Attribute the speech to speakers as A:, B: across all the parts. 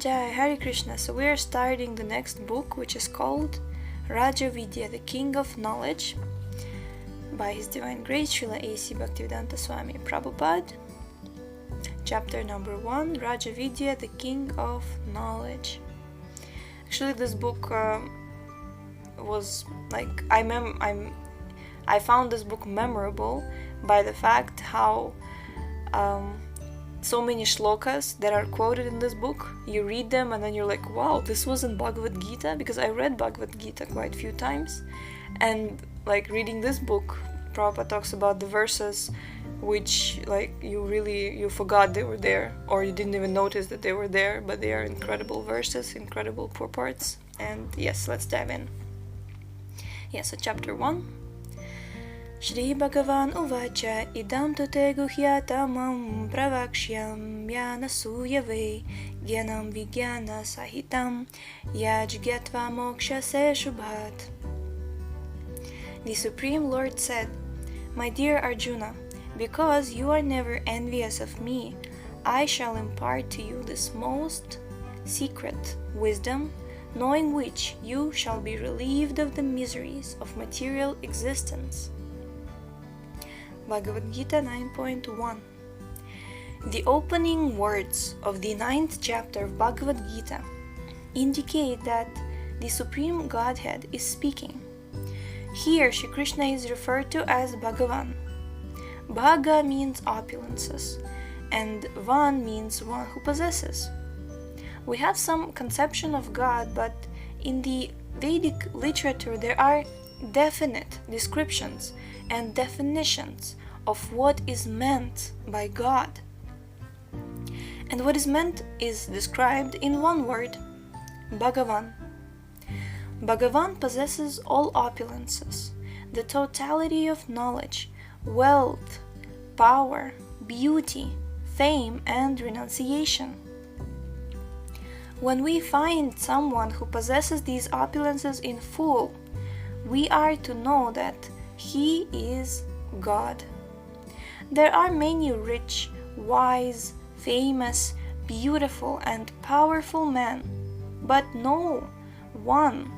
A: Jai, Hare Krishna. So we are starting the next book, which is called Raja Vidya, the King of Knowledge, by His Divine Grace Srila A.C. Bhaktivedanta Swami Prabhupada. Chapter number 1, Raja Vidya, the King of Knowledge. Actually, this book was like, I found this book memorable by the fact how so many shlokas that are quoted in this book, you read them and then you're like, wow, this was in Bhagavad Gita, because I read Bhagavad Gita quite a few times, and like reading this book, Prabhupada talks about the verses which like you forgot they were there, or you didn't even notice that they were there, but they are incredible verses, incredible purports. And yes, let's dive in. So chapter 1. Shri Bhagavan Uvacha idam tu te guhyatamam pravakshyam yana suyave gyanam vigyana sahitam yajgyatva moksha se shubhat. The Supreme Lord said, My dear Arjuna, because you are never envious of me, I shall impart to you this most secret wisdom, knowing which you shall be relieved of the miseries of material existence. Bhagavad Gita 9.1. The opening words of the 9th chapter of Bhagavad Gita indicate that the Supreme Godhead is speaking. Here, Shri Krishna is referred to as Bhagavan. Bhaga means opulences, and Van means one who possesses. We have some conception of God, but in the Vedic literature there are definite descriptions and definitions of what is meant by God. And what is meant is described in one word, Bhagavan. Bhagavan possesses all opulences, the totality of knowledge, wealth, power, beauty, fame, and renunciation. When we find someone who possesses these opulences in full, we are to know that he is God. There are many rich, wise, famous, beautiful, and powerful men, but not one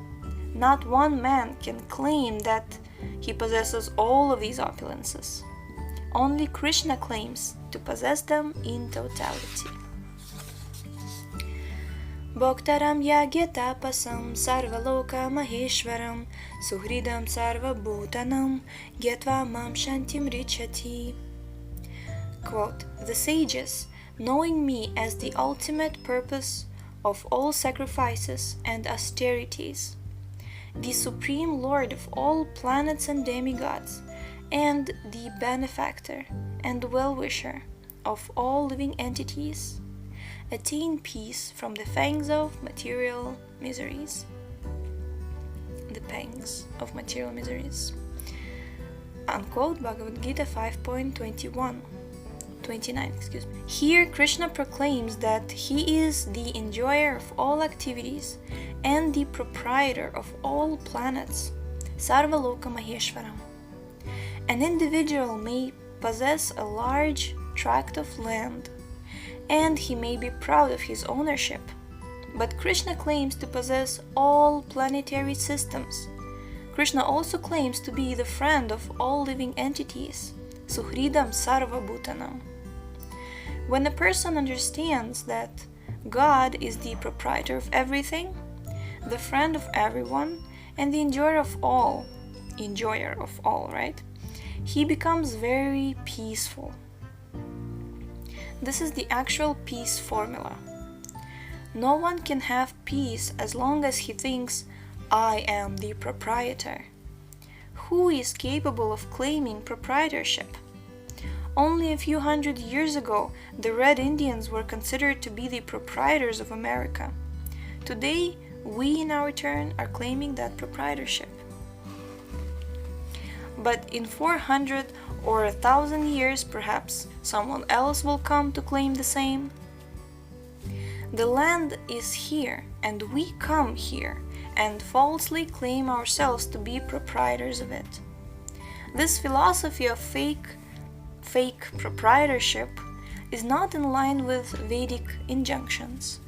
A: man can claim that he possesses all of these opulences. Only Krishna claims to possess them in totality. Bhoktaram yagyatapasam sarvaloka maheshwaram suhridam sarvabhutanam gyatva mam shantim richati. Quote, the sages, knowing me as the ultimate purpose of all sacrifices and austerities, the Supreme Lord of all planets and demigods, and the benefactor and well-wisher of all living entities, attain peace from the fangs of material miseries. The pangs of material miseries. Unquote, Bhagavad Gita 5.29. Here Krishna proclaims that he is the enjoyer of all activities and the proprietor of all planets, Sarvaloka Maheshwaram. An individual may possess a large tract of land, and he may be proud of his ownership, but Krishna claims to possess all planetary systems. Krishna also claims to be the friend of all living entities, Suhridam Sarva Bhutanam. When a person understands that God is the proprietor of everything, the friend of everyone, and the enjoyer of all, right? He becomes very peaceful. This is the actual peace formula. No one can have peace as long as he thinks, I am the proprietor. Who is capable of claiming proprietorship? Only a few hundred years ago, the Red Indians were considered to be the proprietors of America. Today, we in our turn are claiming that proprietorship. But in 400 or 1,000 years, perhaps, someone else will come to claim the same. The land is here, and we come here, and falsely claim ourselves to be proprietors of it. This philosophy of fake proprietorship is not in line with Vedic injunctions.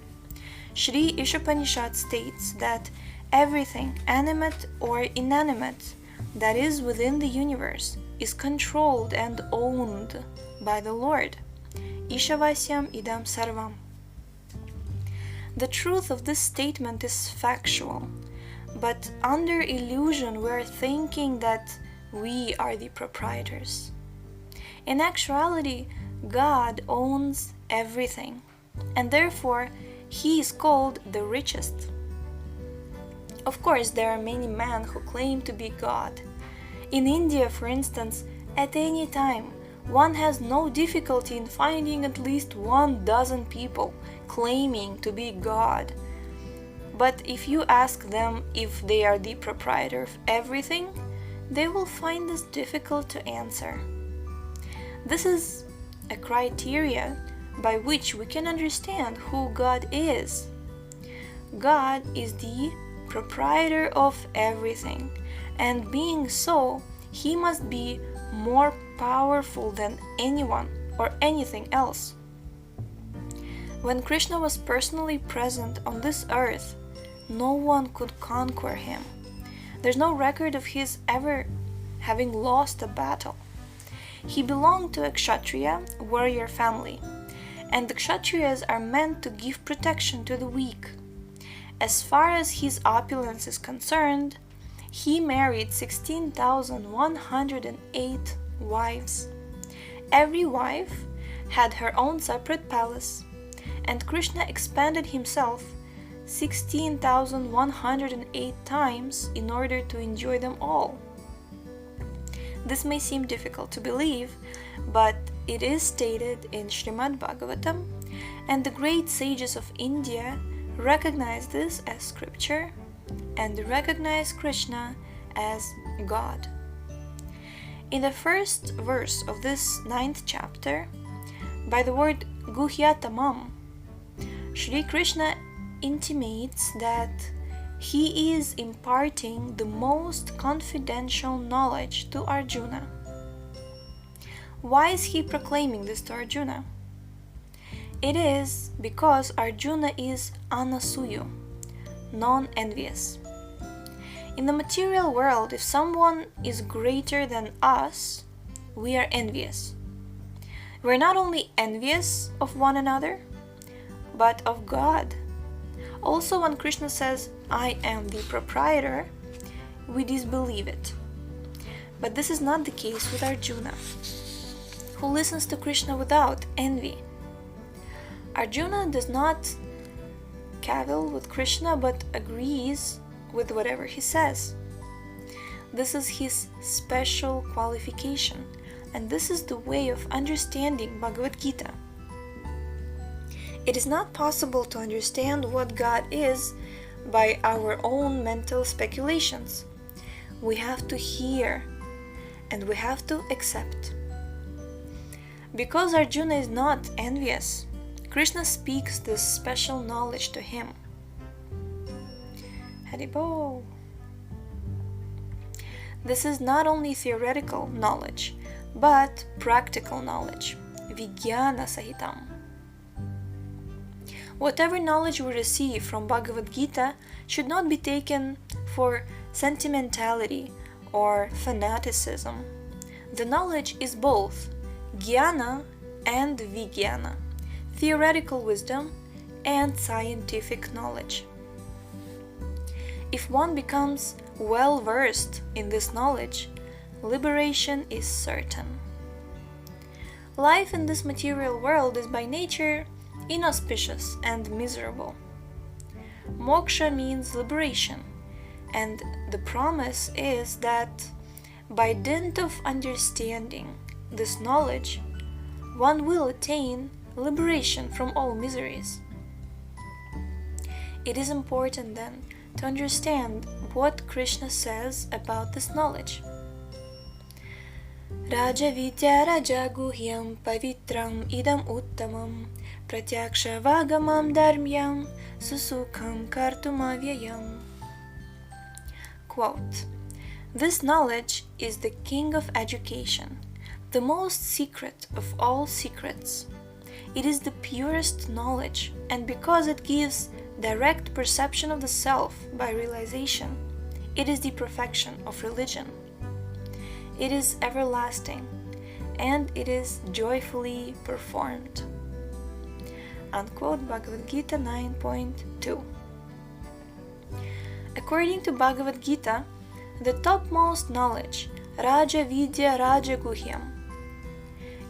A: Shri Ishopanishad states that everything, animate or inanimate, that is within the universe is controlled and owned by the Lord. Ishavasyam idam sarvam. The truth of this statement is factual, but under illusion we are thinking that we are the proprietors. In actuality, God owns everything, and therefore He is called the richest. Of course, there are many men who claim to be God. In India, for instance, at any time, one has no difficulty in finding at least 12 people claiming to be God. But if you ask them if they are the proprietor of everything, they will find this difficult to answer. This is a criteria by which we can understand who God is. God is the proprietor of everything, and being so, He must be more powerful than anyone or anything else. When Krishna was personally present on this earth, no one could conquer Him. There's no record of His ever having lost a battle. He belonged to a Kshatriya warrior family, and the Kshatriyas are meant to give protection to the weak. As far as his opulence is concerned, he married 16,108 wives. Every wife had her own separate palace, and Krishna expanded himself 16,108 times in order to enjoy them all. This may seem difficult to believe, but it is stated in Srimad Bhagavatam, and the great sages of India recognize this as scripture and recognize Krishna as God. In the first verse of this 9th chapter, by the word Guhyatamam, Shri Krishna intimates that he is imparting the most confidential knowledge to Arjuna. Why is he proclaiming this to Arjuna? It is because Arjuna is anasuyu, non-envious. In the material world, if someone is greater than us, we are envious. We're not only envious of one another, but of God. Also, when Krishna says, "I am the proprietor," we disbelieve it. But this is not the case with Arjuna, who listens to Krishna without envy. Arjuna does not cavil with Krishna, but agrees with whatever he says. This is his special qualification, and this is the way of understanding Bhagavad Gita. It is not possible to understand what God is by our own mental speculations. We have to hear, and we have to accept. Because Arjuna is not envious, Krishna speaks this special knowledge to him. Haribol. This is not only theoretical knowledge, but practical knowledge, Vijnana Sahitam. Whatever knowledge we receive from Bhagavad Gita should not be taken for sentimentality or fanaticism. The knowledge is both Jnana and Vijnana, theoretical wisdom and scientific knowledge. If one becomes well versed in this knowledge, liberation is certain. Life in this material world is by nature inauspicious and miserable. Moksha means liberation, and the promise is that by dint of understanding this knowledge, one will attain liberation from all miseries. It is important then to understand what Krishna says about this knowledge. Raja Vidya Raja Guhyam Pavitram Idam Uttamam Pratyaksha Vagamam Dharmyam Susukham Kartumavyayam. Quote, "This knowledge is the king of education, the most secret of all secrets. It is the purest knowledge, and because it gives direct perception of the self by realization, it is the perfection of religion. It is everlasting, and it is joyfully performed. Unquote, Bhagavad Gita 9.2. According to Bhagavad Gita, the topmost knowledge, Raja Vidya Raja Guhyam,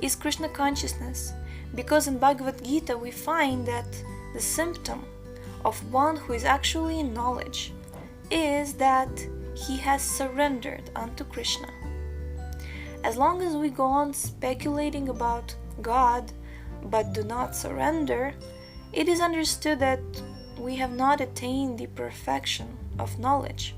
A: is Krishna consciousness, because in Bhagavad Gita we find that the symptom of one who is actually in knowledge is that he has surrendered unto Krishna. As long as we go on speculating about God but do not surrender, it is understood that we have not attained the perfection of knowledge.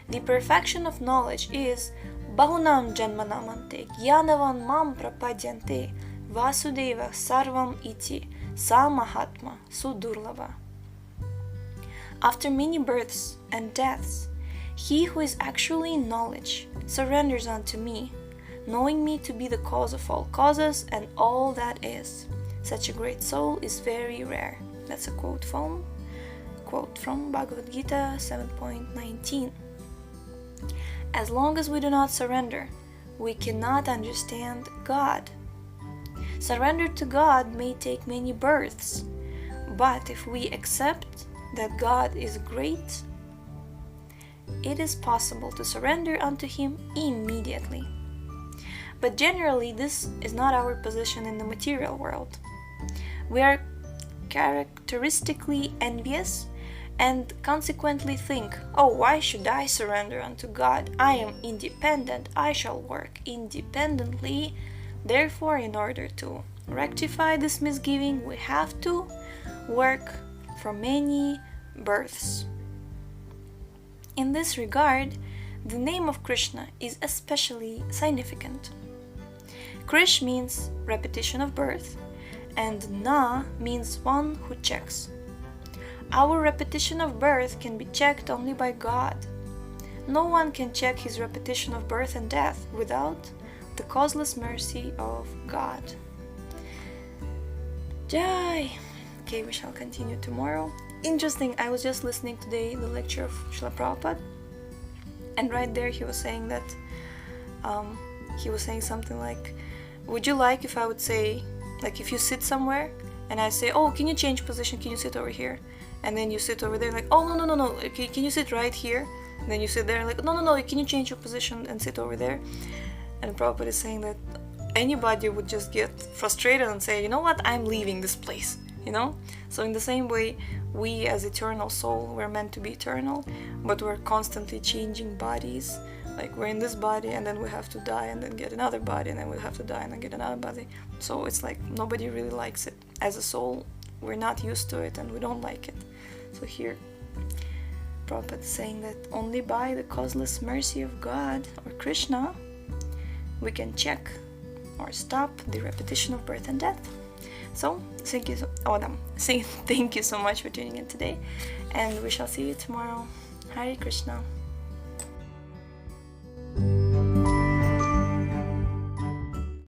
A: The perfection of knowledge is Bahunam Janmanamante Gyanavan Mam Prapadyante Vasudeva Sarvam Iti Sa Mahatma Sudurlava. After many births and deaths, he who is actually in knowledge surrenders unto me, knowing me to be the cause of all causes and all that is. Such a great soul is very rare. That's a quote from Bhagavad Gita 7.19. As long as we do not surrender, we cannot understand God. Surrender to God may take many births, but if we accept that God is great, it is possible to surrender unto Him immediately. But generally, this is not our position in the material world. We are characteristically envious and consequently think, oh, why should I surrender unto God? I am independent, I shall work independently. Therefore, in order to rectify this misgiving, we have to work for many births. In this regard, the name of Krishna is especially significant. Krish means repetition of birth, and Na means one who checks. Our repetition of birth can be checked only by God. No one can check his repetition of birth and death without the causeless mercy of God. Jai! Okay, we shall continue tomorrow. Interesting, I was just listening today the lecture of Srila Prabhupada, and right there he was saying that he was saying something like, would you like if I would say, like if you sit somewhere and I say, oh, can you change position, can you sit over here? And then you sit over there like, oh, no, can you sit right here? And then you sit there like, no, can you change your position and sit over there? And Prabhupada is saying that anybody would just get frustrated and say, you know what, I'm leaving this place, you know? So in the same way, we as eternal soul, we're meant to be eternal, but we're constantly changing bodies. Like we're in this body and then we have to die and then get another body and then we'll have to die and then get another body. So it's like nobody really likes it. As a soul, we're not used to it and we don't like it. So here, Prabhupada is saying that only by the causeless mercy of God or Krishna, we can check or stop the repetition of birth and death. So, thank you so much for tuning in today, and we shall see you tomorrow. Hare Krishna.